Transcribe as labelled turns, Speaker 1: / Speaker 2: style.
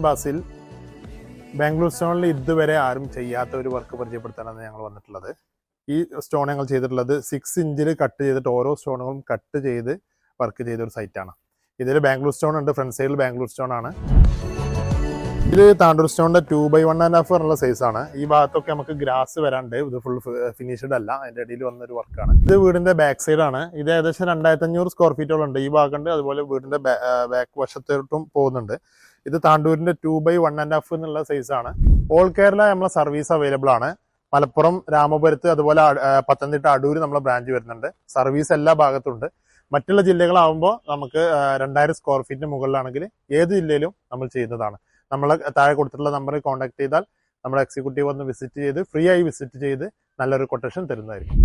Speaker 1: ബാസിൽ ബാംഗ്ലൂർ സ്റ്റോണിൽ ഇതുവരെ ആരും ചെയ്യാത്ത ഒരു വർക്ക് പരിചയപ്പെടുത്താനാണ് ഞങ്ങൾ വന്നിട്ടുള്ളത്. ഈ സ്റ്റോൺ ഞങ്ങൾ ചെയ്തിട്ടുള്ളത് 6 ഇഞ്ചിൽ കട്ട് ചെയ്തിട്ട് ഓരോ സ്റ്റോണുകളും കട്ട് ചെയ്ത് വർക്ക് ചെയ്ത ഒരു സൈറ്റാണ്. ഇതിൽ ബാംഗ്ലൂർ സ്റ്റോൺ ഉണ്ട്, ഫ്രണ്ട് സൈഡിൽ ബാംഗ്ലൂർ സ്റ്റോൺ ആണ്. ഇത് താണ്ടൂർ സ്റ്റോണിന്റെ 2x1.5 എന്നുള്ള സൈസാണ്. ഈ ഭാഗത്തൊക്കെ നമുക്ക് ഗ്രാസ് വരാണ്ട്, ഇത് ഫുൾ ഫിനിഷ്ഡ് അല്ല, അതിന്റെ ഇടയിൽ വന്നൊരു വർക്കാണ്. ഇത് വീടിന്റെ ബാക്ക് സൈഡ് ആണ്. ഇത് ഏകദേശം 2500 സ്ക്വയർ ഫീറ്റോളം ഉണ്ട്. ഈ ഭാഗമുണ്ട്, അതുപോലെ വീടിന്റെ ബാക്ക് വശത്തോട്ടും പോകുന്നുണ്ട്. ഇത് താണ്ടൂരിന്റെ 2x1.5 എന്നുള്ള സൈസാണ്. ഓൾ കേരള നമ്മളെ സർവീസ് അവൈലബിൾ ആണ്. മലപ്പുറം, രാമപുരത്ത്, അതുപോലെ പത്തനംതിട്ട, അടൂര് നമ്മളെ ബ്രാഞ്ച് വരുന്നുണ്ട്. സർവീസ് എല്ലാ ഭാഗത്തുണ്ട്. മറ്റുള്ള ജില്ലകളാവുമ്പോൾ നമുക്ക് 2000 സ്ക്വയർ ഫീറ്റിന് മുകളിലാണെങ്കിൽ ഏത് ജില്ലയിലും നമ്മൾ ചെയ്യുന്നതാണ്. നമ്മൾ താഴെ കൊടുത്തിട്ടുള്ള നമ്പറിൽ കോൺടാക്ട് ചെയ്താൽ നമ്മുടെ എക്സിക്യൂട്ടീവ് വന്ന് വിസിറ്റ് ചെയ്ത് ഫ്രീ ആയി വിസിറ്റ് ചെയ്ത് നല്ലൊരു കൊട്ടേഷൻ തരുന്നതായിരിക്കും.